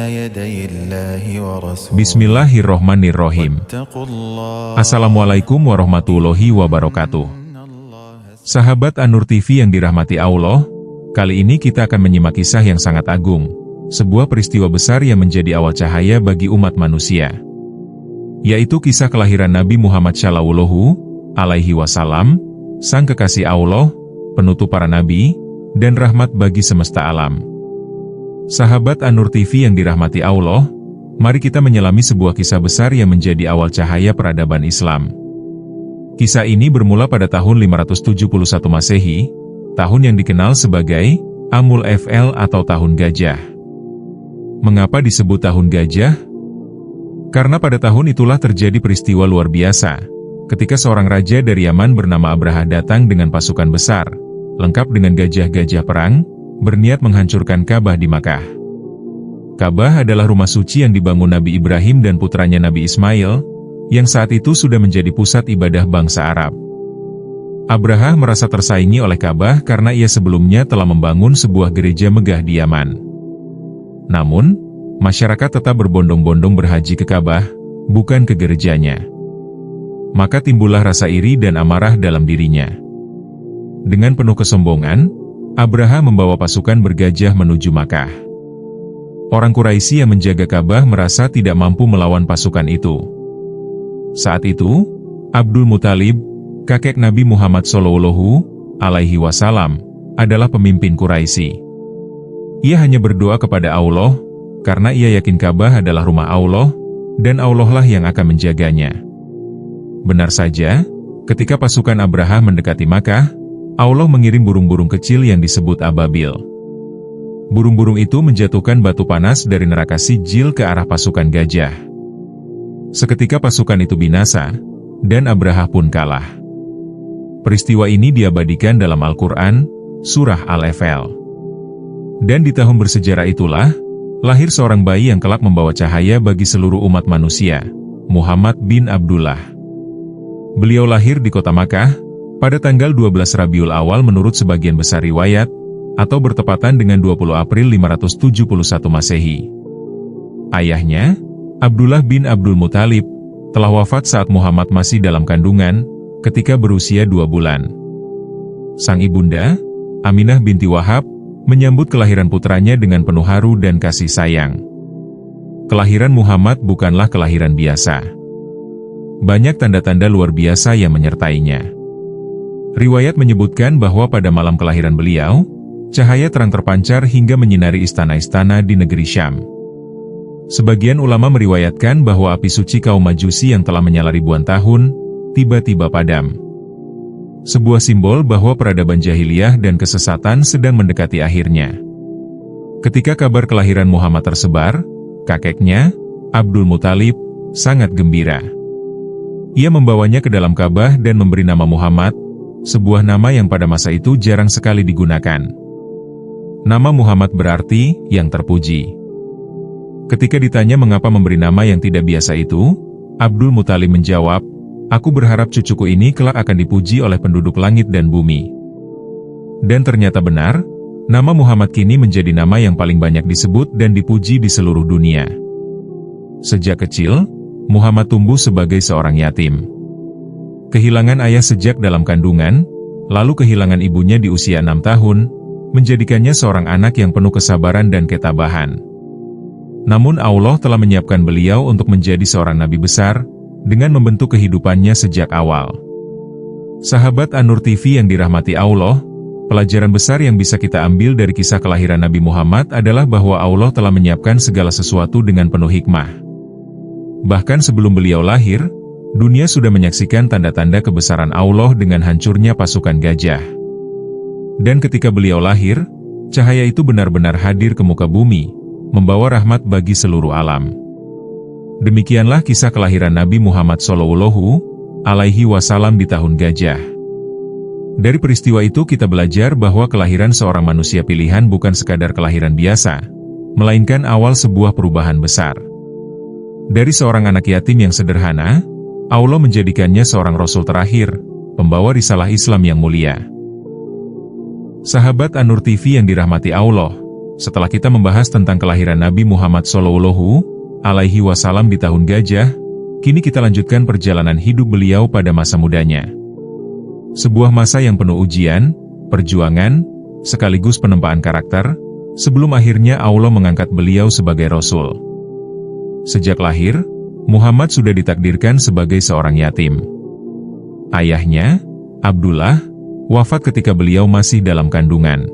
يدي الله ورسوله Bismillahirrohmanirrohim. واتقوا الله Assalamualaikum warahmatullahi wabarakatuh. Sahabat An-Nur TV yang dirahmati Allah, kali ini kita akan menyimak kisah yang sangat agung, sebuah peristiwa besar yang menjadi awal cahaya bagi umat manusia, yaitu kisah kelahiran Nabi Muhammad Shallallahu Alaihi Wasallam, sang kekasih Allah, penutup para nabi, dan rahmat bagi semesta alam. Sahabat An-Nur TV yang dirahmati Allah, mari kita menyelami sebuah kisah besar yang menjadi awal cahaya peradaban Islam. Kisah ini bermula pada tahun 571 Masehi, tahun yang dikenal sebagai Amul Fil atau Tahun Gajah. Mengapa disebut Tahun Gajah? Karena pada tahun itulah terjadi peristiwa luar biasa, ketika seorang raja dari Yaman bernama Abraha datang dengan pasukan besar, lengkap dengan gajah-gajah perang, berniat menghancurkan Ka'bah di Makkah. Ka'bah adalah rumah suci yang dibangun Nabi Ibrahim dan putranya Nabi Ismail, yang saat itu sudah menjadi pusat ibadah bangsa Arab. Abraha merasa tersaingi oleh Ka'bah karena ia sebelumnya telah membangun sebuah gereja megah di Yaman. Namun, masyarakat tetap berbondong-bondong berhaji ke Ka'bah, bukan ke gerejanya. Maka timbullah rasa iri dan amarah dalam dirinya. Dengan penuh kesombongan, Abraha membawa pasukan bergajah menuju Makkah. Orang Quraisy yang menjaga Ka'bah merasa tidak mampu melawan pasukan itu. Saat itu, Abdul Muthalib, kakek Nabi Muhammad Shallallahu Alaihi Wasallam, adalah pemimpin Quraisy. Ia hanya berdoa kepada Allah, karena ia yakin Ka'bah adalah rumah Allah, dan Allah lah yang akan menjaganya. Benar saja, ketika pasukan Abraha mendekati Makkah, Allah mengirim burung-burung kecil yang disebut ababil. Burung-burung itu menjatuhkan batu panas dari neraka Sijil ke arah pasukan gajah. Seketika pasukan itu binasa, dan Abraha pun kalah. Peristiwa ini diabadikan dalam Al-Quran, Surah Al-Fil. Dan di tahun bersejarah itulah, lahir seorang bayi yang kelak membawa cahaya bagi seluruh umat manusia, Muhammad bin Abdullah. Beliau lahir di kota Makkah, pada tanggal 12 Rabiul Awal menurut sebagian besar riwayat, atau bertepatan dengan 20 April 571 Masehi. Ayahnya, Abdullah bin Abdul Muthalib, telah wafat saat Muhammad masih dalam kandungan, ketika berusia 2 bulan. Sang ibunda, Aminah binti Wahab, menyambut kelahiran putranya dengan penuh haru dan kasih sayang. Kelahiran Muhammad bukanlah kelahiran biasa. Banyak tanda-tanda luar biasa yang menyertainya. Riwayat menyebutkan bahwa pada malam kelahiran beliau, cahaya terang terpancar hingga menyinari istana-istana di negeri Syam. Sebagian ulama meriwayatkan bahwa api suci kaum Majusi yang telah menyala ribuan tahun, tiba-tiba padam. Sebuah simbol bahwa peradaban jahiliyah dan kesesatan sedang mendekati akhirnya. Ketika kabar kelahiran Muhammad tersebar, kakeknya, Abdul Muthalib, sangat gembira. Ia membawanya ke dalam Ka'bah dan memberi nama Muhammad, sebuah nama yang pada masa itu jarang sekali digunakan. Nama Muhammad berarti yang terpuji. Ketika ditanya mengapa memberi nama yang tidak biasa itu, Abdul Muthalib menjawab, "Aku berharap cucuku ini kelak akan dipuji oleh penduduk langit dan bumi." Dan ternyata benar, nama Muhammad kini menjadi nama yang paling banyak disebut dan dipuji di seluruh dunia. Sejak kecil, Muhammad tumbuh sebagai seorang yatim. Kehilangan ayah sejak dalam kandungan, lalu kehilangan ibunya di usia 6 tahun, menjadikannya seorang anak yang penuh kesabaran dan ketabahan. Namun Allah telah menyiapkan beliau untuk menjadi seorang nabi besar, dengan membentuk kehidupannya sejak awal. Sahabat An-Nur TV yang dirahmati Allah, pelajaran besar yang bisa kita ambil dari kisah kelahiran Nabi Muhammad adalah bahwa Allah telah menyiapkan segala sesuatu dengan penuh hikmah. Bahkan sebelum beliau lahir, dunia sudah menyaksikan tanda-tanda kebesaran Allah dengan hancurnya pasukan gajah. Dan ketika beliau lahir, cahaya itu benar-benar hadir ke muka bumi, membawa rahmat bagi seluruh alam. Demikianlah kisah kelahiran Nabi Muhammad Shallallahu Alaihi Wasallam di tahun gajah. Dari peristiwa itu kita belajar bahwa kelahiran seorang manusia pilihan bukan sekadar kelahiran biasa, melainkan awal sebuah perubahan besar. Dari seorang anak yatim yang sederhana, Allah menjadikannya seorang Rasul terakhir, pembawa risalah Islam yang mulia. Sahabat An-Nur TV yang dirahmati Allah, setelah kita membahas tentang kelahiran Nabi Muhammad Shallallahu Alaihi Wasallam di tahun gajah, kini kita lanjutkan perjalanan hidup beliau pada masa mudanya. Sebuah masa yang penuh ujian, perjuangan, sekaligus penempaan karakter, sebelum akhirnya Allah mengangkat beliau sebagai Rasul. Sejak lahir, Muhammad sudah ditakdirkan sebagai seorang yatim. Ayahnya, Abdullah, wafat ketika beliau masih dalam kandungan.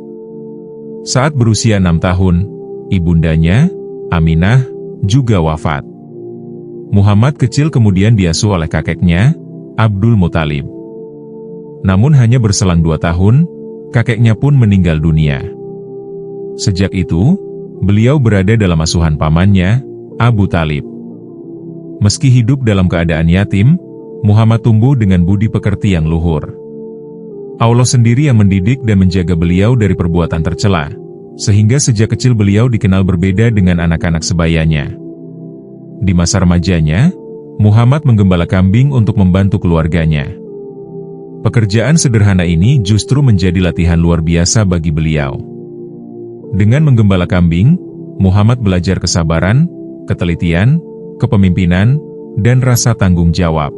Saat berusia 6 tahun, ibundanya, Aminah, juga wafat. Muhammad kecil kemudian diasuh oleh kakeknya, Abdul Muthalib. Namun hanya berselang 2 tahun, kakeknya pun meninggal dunia. Sejak itu, beliau berada dalam asuhan pamannya, Abu Talib. Meski hidup dalam keadaan yatim, Muhammad tumbuh dengan budi pekerti yang luhur. Allah sendiri yang mendidik dan menjaga beliau dari perbuatan tercela, sehingga sejak kecil beliau dikenal berbeda dengan anak-anak sebayanya. Di masa remajanya, Muhammad menggembala kambing untuk membantu keluarganya. Pekerjaan sederhana ini justru menjadi latihan luar biasa bagi beliau. Dengan menggembala kambing, Muhammad belajar kesabaran, ketelitian, kepemimpinan, dan rasa tanggung jawab.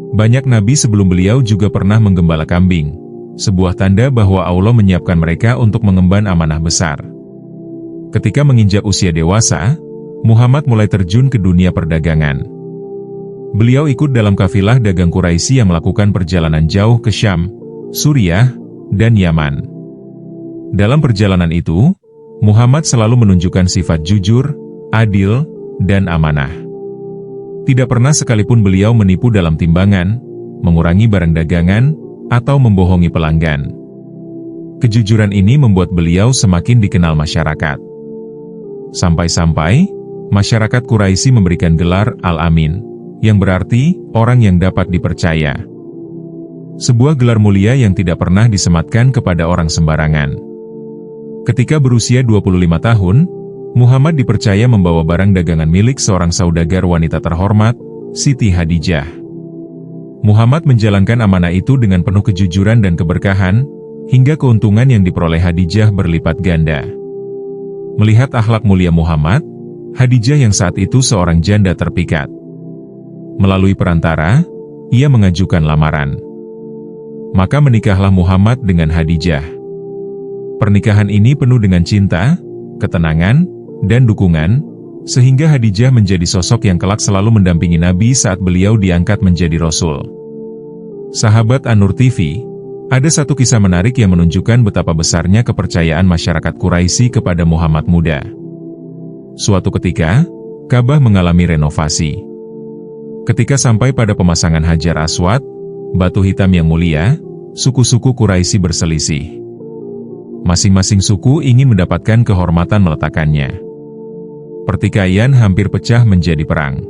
Banyak nabi sebelum beliau juga pernah menggembala kambing, sebuah tanda bahwa Allah menyiapkan mereka untuk mengemban amanah besar. Ketika menginjak usia dewasa, Muhammad mulai terjun ke dunia perdagangan. Beliau ikut dalam kafilah dagang Quraisy yang melakukan perjalanan jauh ke Syam, Suriah, dan Yaman. Dalam perjalanan itu, Muhammad selalu menunjukkan sifat jujur, adil, dan amanah. Tidak pernah sekalipun beliau menipu dalam timbangan, mengurangi barang dagangan, atau membohongi pelanggan. Kejujuran ini membuat beliau semakin dikenal masyarakat. Sampai-sampai, masyarakat Quraisy memberikan gelar Al-Amin, yang berarti orang yang dapat dipercaya. Sebuah gelar mulia yang tidak pernah disematkan kepada orang sembarangan. Ketika berusia 25 tahun, Muhammad dipercaya membawa barang dagangan milik seorang saudagar wanita terhormat, Siti Khadijah. Muhammad menjalankan amanah itu dengan penuh kejujuran dan keberkahan, hingga keuntungan yang diperoleh Khadijah berlipat ganda. Melihat akhlak mulia Muhammad, Khadijah yang saat itu seorang janda terpikat. Melalui perantara, ia mengajukan lamaran. Maka menikahlah Muhammad dengan Khadijah. Pernikahan ini penuh dengan cinta, ketenangan, dan dukungan, sehingga Khadijah menjadi sosok yang kelak selalu mendampingi Nabi saat beliau diangkat menjadi Rasul. Sahabat An-Nur TV, ada satu kisah menarik yang menunjukkan betapa besarnya kepercayaan masyarakat Quraisy kepada Muhammad muda. Suatu ketika, Ka'bah mengalami renovasi. Ketika sampai pada pemasangan Hajar Aswad, batu hitam yang mulia, suku-suku Quraisy berselisih. Masing-masing suku ingin mendapatkan kehormatan meletakkannya. Pertikaian hampir pecah menjadi perang.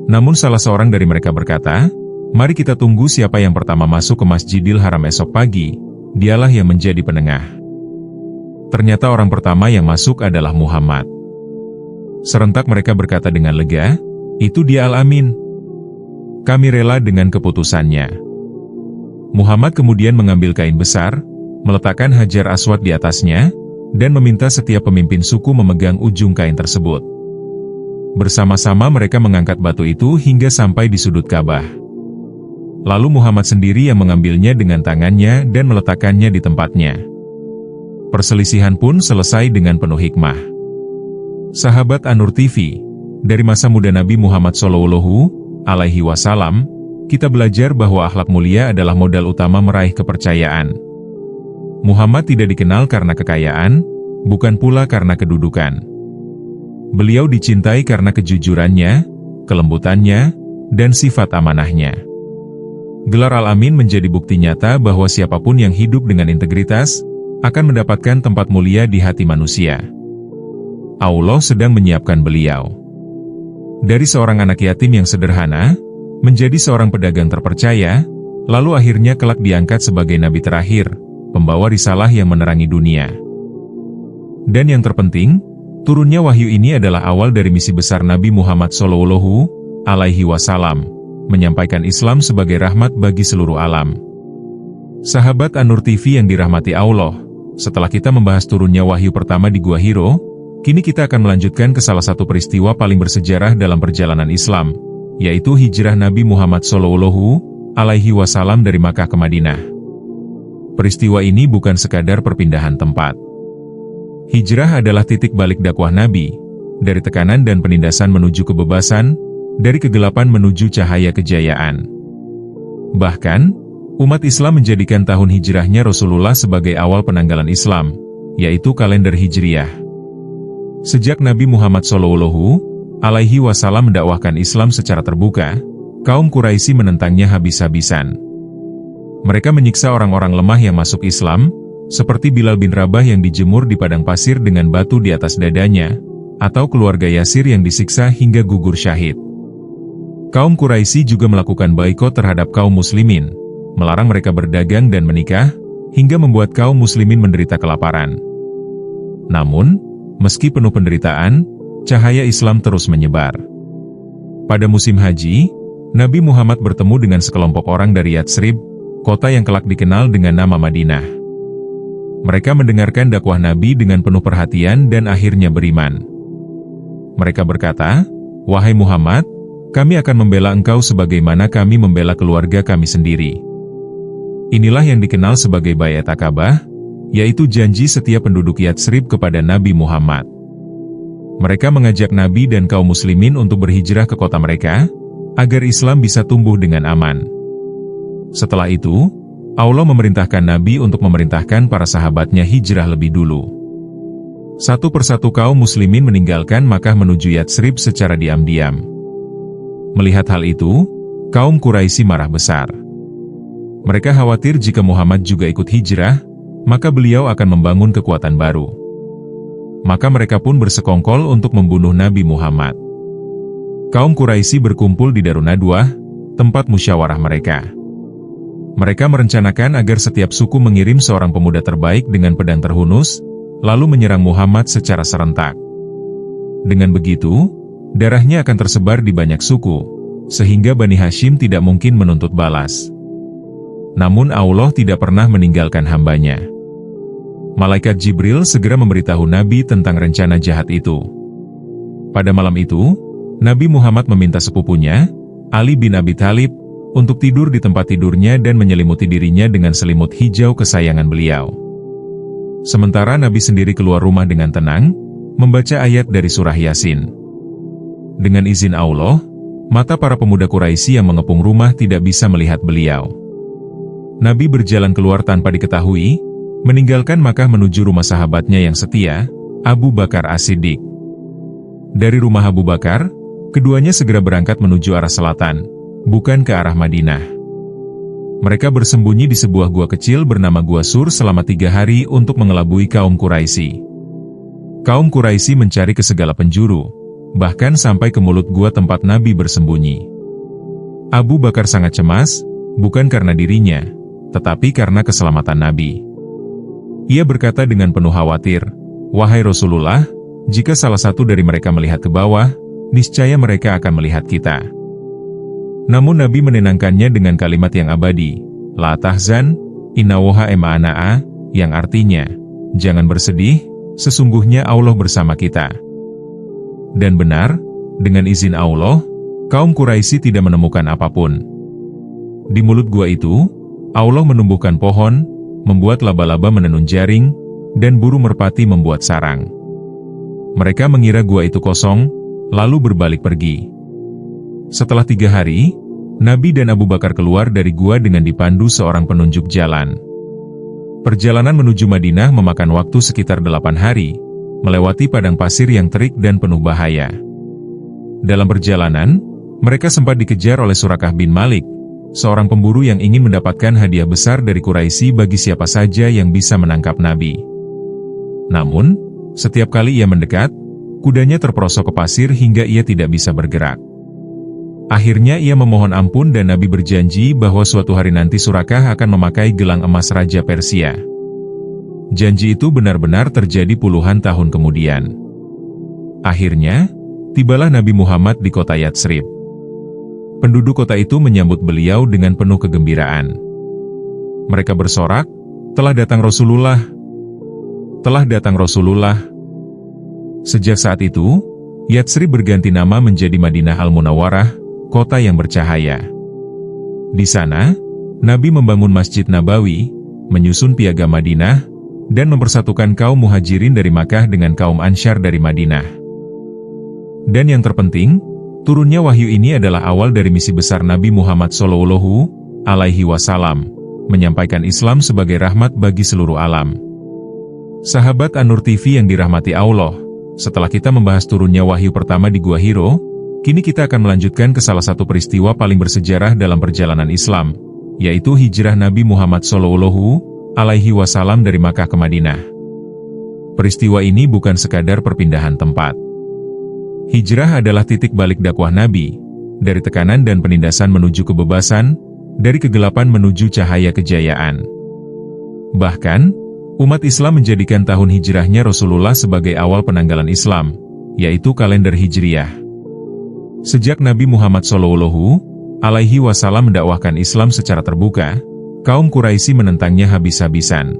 Namun salah seorang dari mereka berkata, "Mari kita tunggu siapa yang pertama masuk ke Masjidil Haram esok pagi, dialah yang menjadi penengah." Ternyata orang pertama yang masuk adalah Muhammad. Serentak mereka berkata dengan lega, "Itu dia Al-Amin. Kami rela dengan keputusannya." Muhammad kemudian mengambil kain besar, meletakkan Hajar Aswad di atasnya, dan meminta setiap pemimpin suku memegang ujung kain tersebut. Bersama-sama mereka mengangkat batu itu hingga sampai di sudut Ka'bah. Lalu Muhammad sendiri yang mengambilnya dengan tangannya dan meletakkannya di tempatnya. Perselisihan pun selesai dengan penuh hikmah. Sahabat An-Nur TV, dari masa muda Nabi Muhammad Shallallahu Alaihi Wasallam, kita belajar bahwa akhlak mulia adalah modal utama meraih kepercayaan. Muhammad tidak dikenal karena kekayaan, bukan pula karena kedudukan. Beliau dicintai karena kejujurannya, kelembutannya, dan sifat amanahnya. Gelar Al-Amin menjadi bukti nyata bahwa siapapun yang hidup dengan integritas, akan mendapatkan tempat mulia di hati manusia. Allah sedang menyiapkan beliau. Dari seorang anak yatim yang sederhana, menjadi seorang pedagang terpercaya, lalu akhirnya kelak diangkat sebagai nabi terakhir, pembawa risalah yang menerangi dunia. Dan yang terpenting, turunnya wahyu ini adalah awal dari misi besar Nabi Muhammad Shallallahu Alaihi Wasallam, menyampaikan Islam sebagai rahmat bagi seluruh alam. Sahabat An-Nur TV yang dirahmati Allah, setelah kita membahas turunnya wahyu pertama di Gua Hiro, kini kita akan melanjutkan ke salah satu peristiwa paling bersejarah dalam perjalanan Islam, yaitu hijrah Nabi Muhammad SAW dari Makkah ke Madinah. Peristiwa ini bukan sekadar perpindahan tempat. Hijrah adalah titik balik dakwah Nabi, dari tekanan dan penindasan menuju kebebasan, dari kegelapan menuju cahaya kejayaan. Bahkan, umat Islam menjadikan tahun hijrahnya Rasulullah sebagai awal penanggalan Islam, yaitu kalender Hijriyah. Sejak Nabi Muhammad SAW mendakwahkan Islam secara terbuka, kaum Quraisy menentangnya habis-habisan. Mereka menyiksa orang-orang lemah yang masuk Islam, seperti Bilal bin Rabah yang dijemur di padang pasir dengan batu di atas dadanya, atau keluarga Yasir yang disiksa hingga gugur syahid. Kaum Quraisy juga melakukan boikot terhadap kaum muslimin, melarang mereka berdagang dan menikah, hingga membuat kaum muslimin menderita kelaparan. Namun, meski penuh penderitaan, cahaya Islam terus menyebar. Pada musim haji, Nabi Muhammad bertemu dengan sekelompok orang dari Yatsrib, kota yang kelak dikenal dengan nama Madinah. Mereka mendengarkan dakwah Nabi dengan penuh perhatian dan akhirnya beriman. Mereka berkata, "Wahai Muhammad, kami akan membela engkau sebagaimana kami membela keluarga kami sendiri." Inilah yang dikenal sebagai Baiat Aqabah, yaitu janji setiap penduduk Yatsrib kepada Nabi Muhammad. Mereka mengajak Nabi dan kaum muslimin untuk berhijrah ke kota mereka, agar Islam bisa tumbuh dengan aman. Setelah itu, Allah memerintahkan Nabi untuk memerintahkan para sahabatnya hijrah lebih dulu. Satu persatu kaum muslimin meninggalkan Makkah menuju Yatsrib secara diam-diam. Melihat hal itu, kaum Quraisy marah besar. Mereka khawatir jika Muhammad juga ikut hijrah, maka beliau akan membangun kekuatan baru. Maka mereka pun bersekongkol untuk membunuh Nabi Muhammad. Kaum Quraisy berkumpul di Darun Nadwah, tempat musyawarah mereka. Mereka merencanakan agar setiap suku mengirim seorang pemuda terbaik dengan pedang terhunus, lalu menyerang Muhammad secara serentak. Dengan begitu, darahnya akan tersebar di banyak suku, sehingga Bani Hashim tidak mungkin menuntut balas. Namun Allah tidak pernah meninggalkan hambanya. Malaikat Jibril segera memberitahu Nabi tentang rencana jahat itu. Pada malam itu, Nabi Muhammad meminta sepupunya, Ali bin Abi Thalib, untuk tidur di tempat tidurnya dan menyelimuti dirinya dengan selimut hijau kesayangan beliau. Sementara Nabi sendiri keluar rumah dengan tenang, membaca ayat dari surah Yasin. Dengan izin Allah, mata para pemuda Quraisy yang mengepung rumah tidak bisa melihat beliau. Nabi berjalan keluar tanpa diketahui, meninggalkan Makkah menuju rumah sahabatnya yang setia, Abu Bakar As-Siddiq. Dari rumah Abu Bakar, keduanya segera berangkat menuju arah selatan, bukan ke arah Madinah. Mereka bersembunyi di sebuah gua kecil bernama Gua Sur selama 3 hari untuk mengelabui kaum Quraisy. Kaum Quraisy mencari ke segala penjuru, bahkan sampai ke mulut gua tempat Nabi bersembunyi. Abu Bakar sangat cemas, bukan karena dirinya, tetapi karena keselamatan Nabi. Ia berkata dengan penuh khawatir, "Wahai Rasulullah, jika salah satu dari mereka melihat ke bawah, niscaya mereka akan melihat kita." Namun Nabi menenangkannya dengan kalimat yang abadi, "La tahzan, innallaha ma'ana," yang artinya, "Jangan bersedih, sesungguhnya Allah bersama kita." Dan benar, dengan izin Allah, kaum Quraisy tidak menemukan apapun. Di mulut gua itu, Allah menumbuhkan pohon, membuat laba-laba menenun jaring, dan burung merpati membuat sarang. Mereka mengira gua itu kosong, lalu berbalik pergi. Setelah 3 hari, Nabi dan Abu Bakar keluar dari gua dengan dipandu seorang penunjuk jalan. Perjalanan menuju Madinah memakan waktu sekitar 8 hari, melewati padang pasir yang terik dan penuh bahaya. Dalam perjalanan, mereka sempat dikejar oleh Surakah bin Malik, seorang pemburu yang ingin mendapatkan hadiah besar dari Quraisy bagi siapa saja yang bisa menangkap Nabi. Namun, setiap kali ia mendekat, kudanya terperosok ke pasir hingga ia tidak bisa bergerak. Akhirnya ia memohon ampun dan Nabi berjanji bahwa suatu hari nanti Surakah akan memakai gelang emas Raja Persia. Janji itu benar-benar terjadi puluhan tahun kemudian. Akhirnya, tibalah Nabi Muhammad di kota Yatsrib. Penduduk kota itu menyambut beliau dengan penuh kegembiraan. Mereka bersorak, "Telah datang Rasulullah." telah datang Rasulullah. Sejak saat itu, Yatsrib berganti nama menjadi Madinah Al-Munawwarah, kota yang bercahaya. Di sana, Nabi membangun Masjid Nabawi, menyusun piagam Madinah, dan mempersatukan kaum Muhajirin dari Makkah dengan kaum Ansyar dari Madinah. Dan yang terpenting, turunnya wahyu ini adalah awal dari misi besar Nabi Muhammad SAW, menyampaikan Islam sebagai rahmat bagi seluruh alam. Sahabat An-Nur TV yang dirahmati Allah, setelah kita membahas turunnya wahyu pertama di Gua Hiro, kini kita akan melanjutkan ke salah satu peristiwa paling bersejarah dalam perjalanan Islam, yaitu hijrah Nabi Muhammad SAW dari Makkah ke Madinah. Peristiwa ini bukan sekadar perpindahan tempat. Hijrah adalah titik balik dakwah Nabi, dari tekanan dan penindasan menuju kebebasan, dari kegelapan menuju cahaya kejayaan. Bahkan, umat Islam menjadikan tahun hijrahnya Rasulullah sebagai awal penanggalan Islam, yaitu kalender Hijriyah. Sejak Nabi Muhammad SAW mendakwahkan Islam secara terbuka, kaum Quraisy menentangnya habis-habisan.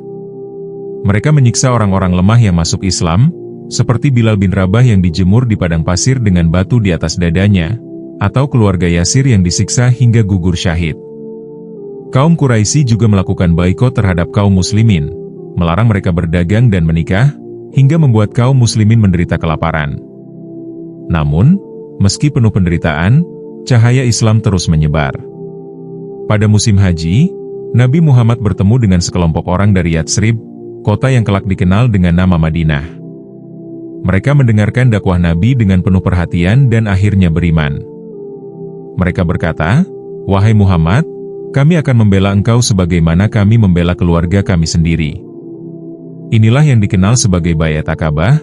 Mereka menyiksa orang-orang lemah yang masuk Islam, seperti Bilal bin Rabah yang dijemur di padang pasir dengan batu di atas dadanya, atau keluarga Yasir yang disiksa hingga gugur syahid. Kaum Quraisy juga melakukan baikot terhadap kaum muslimin, melarang mereka berdagang dan menikah, hingga membuat kaum muslimin menderita kelaparan. Namun, meski penuh penderitaan, cahaya Islam terus menyebar. Pada musim haji, Nabi Muhammad bertemu dengan sekelompok orang dari Yatsrib, kota yang kelak dikenal dengan nama Madinah. Mereka mendengarkan dakwah Nabi dengan penuh perhatian dan akhirnya beriman. Mereka berkata, "Wahai Muhammad, kami akan membela engkau sebagaimana kami membela keluarga kami sendiri." Inilah yang dikenal sebagai Baiat Aqabah,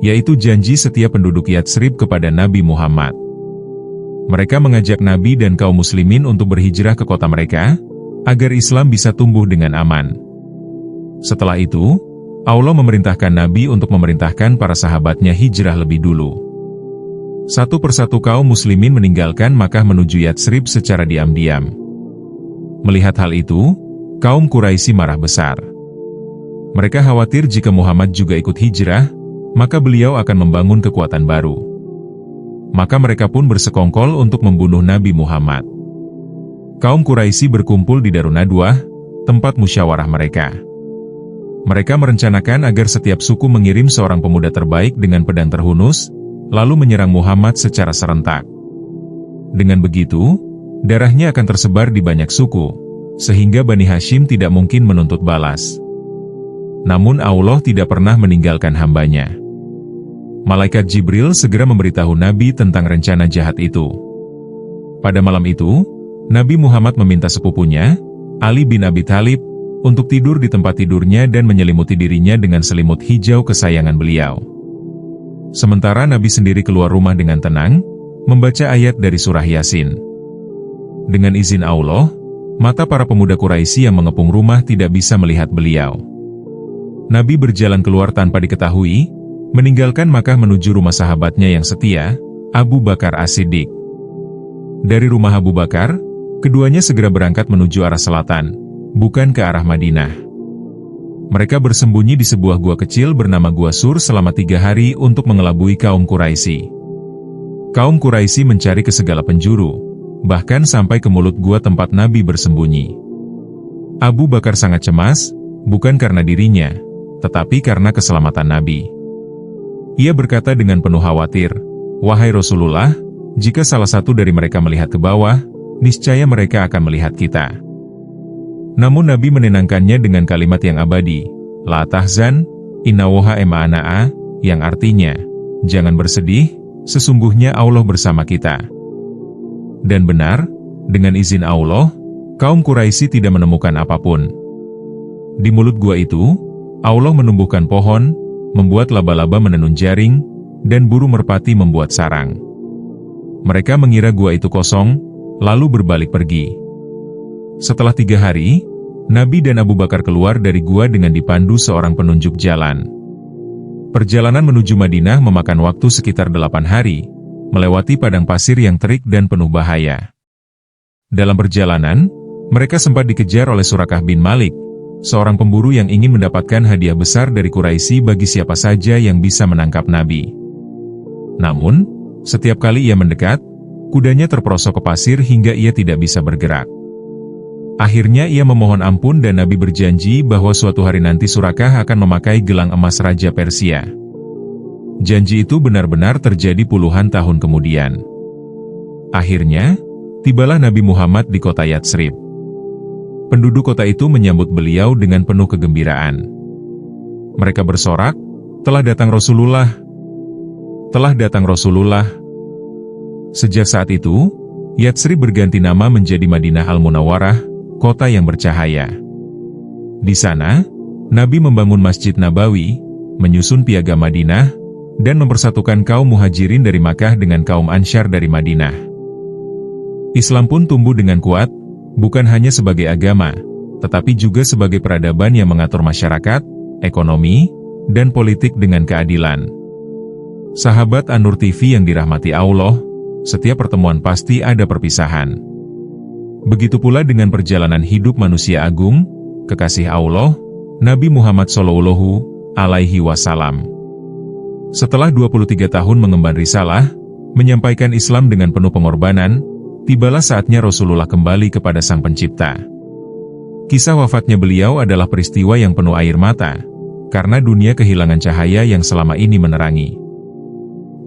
yaitu janji setiap penduduk Yatsrib kepada Nabi Muhammad. Mereka mengajak Nabi dan kaum muslimin untuk berhijrah ke kota mereka, agar Islam bisa tumbuh dengan aman. Setelah itu, Allah memerintahkan Nabi untuk memerintahkan para sahabatnya hijrah lebih dulu. Satu persatu kaum muslimin meninggalkan Makkah menuju Yatsrib secara diam-diam. Melihat hal itu, kaum Quraisy marah besar. Mereka khawatir jika Muhammad juga ikut hijrah, maka beliau akan membangun kekuatan baru. Maka mereka pun bersekongkol untuk membunuh Nabi Muhammad. Kaum Quraisy berkumpul di Darun Nadwah, tempat musyawarah mereka. Mereka merencanakan agar setiap suku mengirim seorang pemuda terbaik dengan pedang terhunus, lalu menyerang Muhammad secara serentak. Dengan begitu, darahnya akan tersebar di banyak suku, sehingga Bani Hashim tidak mungkin menuntut balas. Namun Allah tidak pernah meninggalkan hambanya. Malaikat Jibril segera memberitahu Nabi tentang rencana jahat itu. Pada malam itu, Nabi Muhammad meminta sepupunya, Ali bin Abi Thalib, untuk tidur di tempat tidurnya dan menyelimuti dirinya dengan selimut hijau kesayangan beliau. Sementara Nabi sendiri keluar rumah dengan tenang, membaca ayat dari surah Yasin. Dengan izin Allah, mata para pemuda Quraisy yang mengepung rumah tidak bisa melihat beliau. Nabi berjalan keluar tanpa diketahui, meninggalkan Makkah menuju rumah sahabatnya yang setia, Abu Bakar As-Siddiq. Dari rumah Abu Bakar, keduanya segera berangkat menuju arah selatan, bukan ke arah Madinah. Mereka bersembunyi di sebuah gua kecil bernama Gua Sur selama 3 hari untuk mengelabui kaum Quraisy. Kaum Quraisy mencari ke segala penjuru, bahkan sampai ke mulut gua tempat Nabi bersembunyi. Abu Bakar sangat cemas, bukan karena dirinya, tetapi karena keselamatan Nabi. Ia berkata dengan penuh khawatir, "Wahai Rasulullah, jika salah satu dari mereka melihat ke bawah, niscaya mereka akan melihat kita." Namun Nabi menenangkannya dengan kalimat yang abadi, "La tahzan, innallaha ma'ana," yang artinya, "Jangan bersedih, sesungguhnya Allah bersama kita." Dan benar, dengan izin Allah, kaum Quraisy tidak menemukan apapun. Di mulut gua itu, Allah menumbuhkan pohon, membuat laba-laba menenun jaring, dan burung merpati membuat sarang. Mereka mengira gua itu kosong, lalu berbalik pergi. Setelah 3 hari, Nabi dan Abu Bakar keluar dari gua dengan dipandu seorang penunjuk jalan. Perjalanan menuju Madinah memakan waktu sekitar 8 hari, melewati padang pasir yang terik dan penuh bahaya. Dalam perjalanan, mereka sempat dikejar oleh Surakah bin Malik, seorang pemburu yang ingin mendapatkan hadiah besar dari Quraisy bagi siapa saja yang bisa menangkap Nabi. Namun, setiap kali ia mendekat, kudanya terperosok ke pasir hingga ia tidak bisa bergerak. Akhirnya ia memohon ampun dan Nabi berjanji bahwa suatu hari nanti Surakah akan memakai gelang emas Raja Persia. Janji itu benar-benar terjadi puluhan tahun kemudian. Akhirnya, tibalah Nabi Muhammad di kota Yatsrib. Penduduk kota itu menyambut beliau dengan penuh kegembiraan. Mereka bersorak, "Telah datang Rasulullah! Telah datang Rasulullah!" Sejak saat itu, Yatsrib berganti nama menjadi Madinah Al-Munawwarah, kota yang bercahaya. Di sana, Nabi membangun Masjid Nabawi, menyusun piagam Madinah, dan mempersatukan kaum Muhajirin dari Makkah dengan kaum Ansyar dari Madinah. Islam pun tumbuh dengan kuat, bukan hanya sebagai agama, tetapi juga sebagai peradaban yang mengatur masyarakat, ekonomi, dan politik dengan keadilan. Sahabat An-Nur TV yang dirahmati Allah, setiap pertemuan pasti ada perpisahan. Begitu pula dengan perjalanan hidup manusia agung, kekasih Allah, Nabi Muhammad SAW. Setelah 23 tahun mengemban risalah, menyampaikan Islam dengan penuh pengorbanan, tibalah saatnya Rasulullah kembali kepada Sang Pencipta. Kisah wafatnya beliau adalah peristiwa yang penuh air mata, karena dunia kehilangan cahaya yang selama ini menerangi.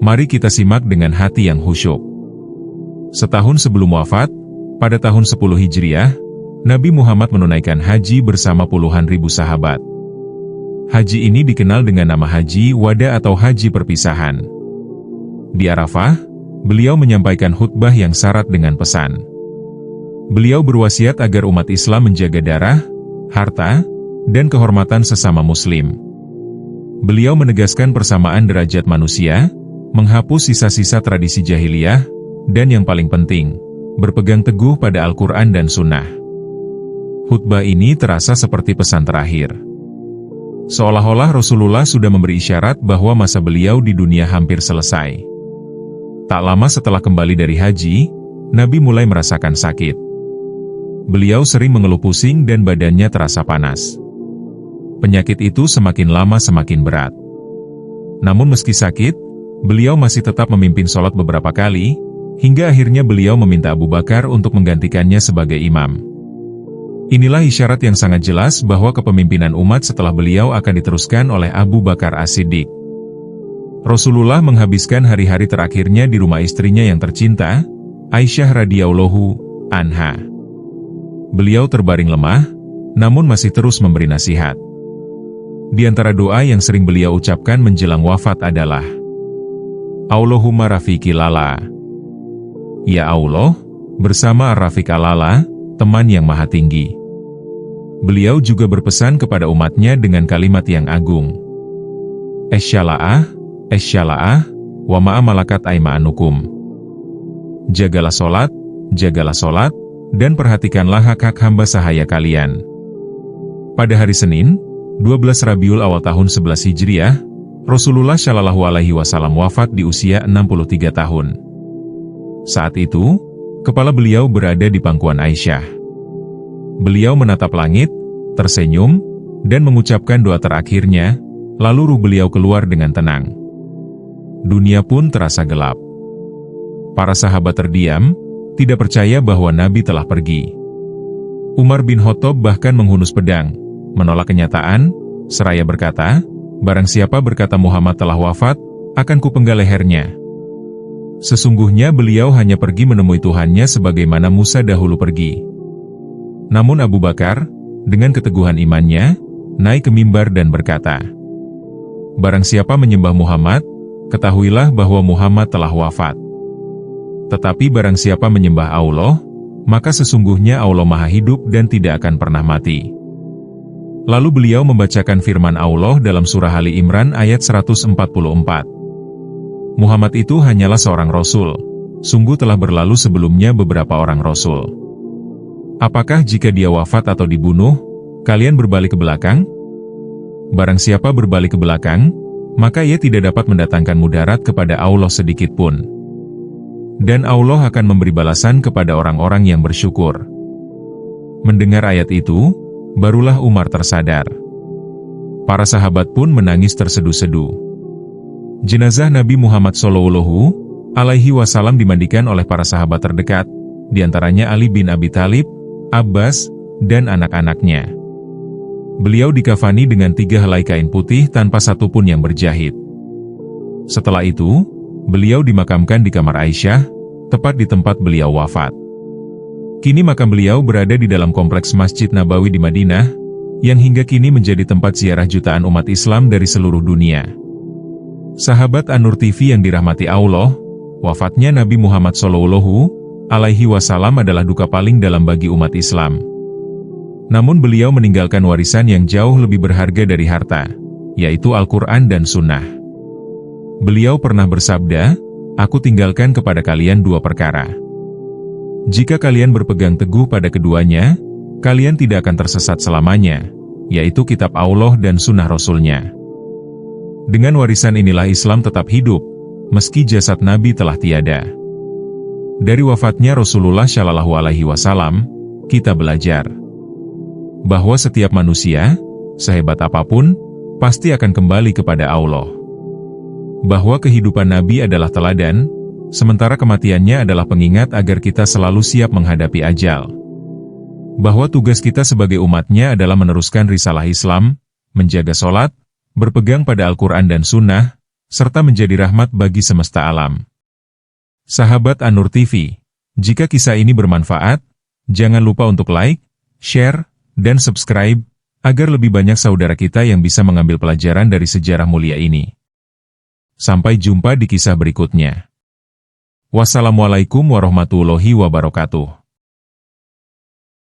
Mari kita simak dengan hati yang khusyuk. Setahun sebelum wafat, pada tahun 10 Hijriah, Nabi Muhammad menunaikan haji bersama puluhan ribu sahabat. Haji ini dikenal dengan nama Haji Wada atau Haji Perpisahan. Di Arafah, beliau menyampaikan khutbah yang syarat dengan pesan. Beliau berwasiat agar umat Islam menjaga darah, harta, dan kehormatan sesama muslim. Beliau menegaskan persamaan derajat manusia, menghapus sisa-sisa tradisi jahiliyah, dan yang paling penting, berpegang teguh pada Al-Quran dan Sunnah. Khutbah ini terasa seperti pesan terakhir. Seolah-olah Rasulullah sudah memberi isyarat bahwa masa beliau di dunia hampir selesai. Tak lama setelah kembali dari haji, Nabi mulai merasakan sakit. Beliau sering mengeluh pusing dan badannya terasa panas. Penyakit itu semakin lama semakin berat. Namun meski sakit, beliau masih tetap memimpin sholat beberapa kali, hingga akhirnya beliau meminta Abu Bakar untuk menggantikannya sebagai imam. Inilah isyarat yang sangat jelas bahwa kepemimpinan umat setelah beliau akan diteruskan oleh Abu Bakar As-Siddiq. Rasulullah menghabiskan hari-hari terakhirnya di rumah istrinya yang tercinta, Aisyah radhiyallahu anha. Beliau terbaring lemah, namun masih terus memberi nasihat. Di antara doa yang sering beliau ucapkan menjelang wafat adalah, Allahumma rafiqi lala. Ya Allah, bersama Ar-Rafiq Al-A'la, teman yang maha tinggi. Beliau juga berpesan kepada umatnya dengan kalimat yang agung. Esyala'ah, wa ma'amalakat aima'anukum. Jagalah solat, dan perhatikanlah hak-hak hamba sahaya kalian. Pada hari Senin, 12 Rabiul Awal tahun 11 Hijriah, Rasulullah Shallallahu Alaihi Wasallam wafat di usia 63 tahun. Saat itu, kepala beliau berada di pangkuan Aisyah. Beliau menatap langit, tersenyum, dan mengucapkan doa terakhirnya, lalu ruh beliau keluar dengan tenang. Dunia pun terasa gelap. Para sahabat terdiam, tidak percaya bahwa Nabi telah pergi. Umar bin Khattab bahkan menghunus pedang, menolak kenyataan, seraya berkata, "Barang siapa berkata Muhammad telah wafat, akan kupenggal lehernya." Sesungguhnya beliau hanya pergi menemui Tuhannya sebagaimana Musa dahulu pergi. Namun Abu Bakar, dengan keteguhan imannya, naik ke mimbar dan berkata, "Barang siapa menyembah Muhammad, ketahuilah bahwa Muhammad telah wafat. Tetapi barang siapa menyembah Allah, maka sesungguhnya Allah Maha Hidup dan tidak akan pernah mati." Lalu beliau membacakan firman Allah dalam surah Ali Imran ayat 144. Muhammad itu hanyalah seorang Rasul, sungguh telah berlalu sebelumnya beberapa orang Rasul. Apakah jika dia wafat atau dibunuh, kalian berbalik ke belakang? Barang siapa berbalik ke belakang, maka ia tidak dapat mendatangkan mudarat kepada Allah sedikit pun. Dan Allah akan memberi balasan kepada orang-orang yang bersyukur. Mendengar ayat itu, barulah Umar tersadar. Para sahabat pun menangis tersedu-sedu. Jenazah Nabi Muhammad SAW dimandikan oleh para sahabat terdekat, diantaranya Ali bin Abi Thalib, Abbas, dan anak-anaknya. Beliau dikafani dengan 3 helai kain putih tanpa satupun yang berjahit. Setelah itu, beliau dimakamkan di kamar Aisyah, tepat di tempat beliau wafat. Kini makam beliau berada di dalam kompleks Masjid Nabawi di Madinah, yang hingga kini menjadi tempat ziarah jutaan umat Islam dari seluruh dunia. Sahabat An-Nur TV yang dirahmati Allah, wafatnya Nabi Muhammad SAW adalah duka paling dalam bagi umat Islam. Namun beliau meninggalkan warisan yang jauh lebih berharga dari harta, yaitu Al-Quran dan Sunnah. Beliau pernah bersabda, "Aku tinggalkan kepada kalian 2 perkara. Jika kalian berpegang teguh pada keduanya, kalian tidak akan tersesat selamanya, yaitu kitab Allah dan sunnah Rasul-Nya." Dengan warisan inilah Islam tetap hidup, meski jasad Nabi telah tiada. Dari wafatnya Rasulullah SAW, kita belajar bahwa setiap manusia, sehebat apapun, pasti akan kembali kepada Allah. Bahwa kehidupan Nabi adalah teladan, sementara kematiannya adalah pengingat agar kita selalu siap menghadapi ajal. Bahwa tugas kita sebagai umatnya adalah meneruskan risalah Islam, menjaga sholat, berpegang pada Al-Quran dan Sunnah, serta menjadi rahmat bagi semesta alam. Sahabat An-Nur TV, jika kisah ini bermanfaat, jangan lupa untuk like, share, dan subscribe, agar lebih banyak saudara kita yang bisa mengambil pelajaran dari sejarah mulia ini. Sampai jumpa di kisah berikutnya. Wassalamualaikum warahmatullahi wabarakatuh.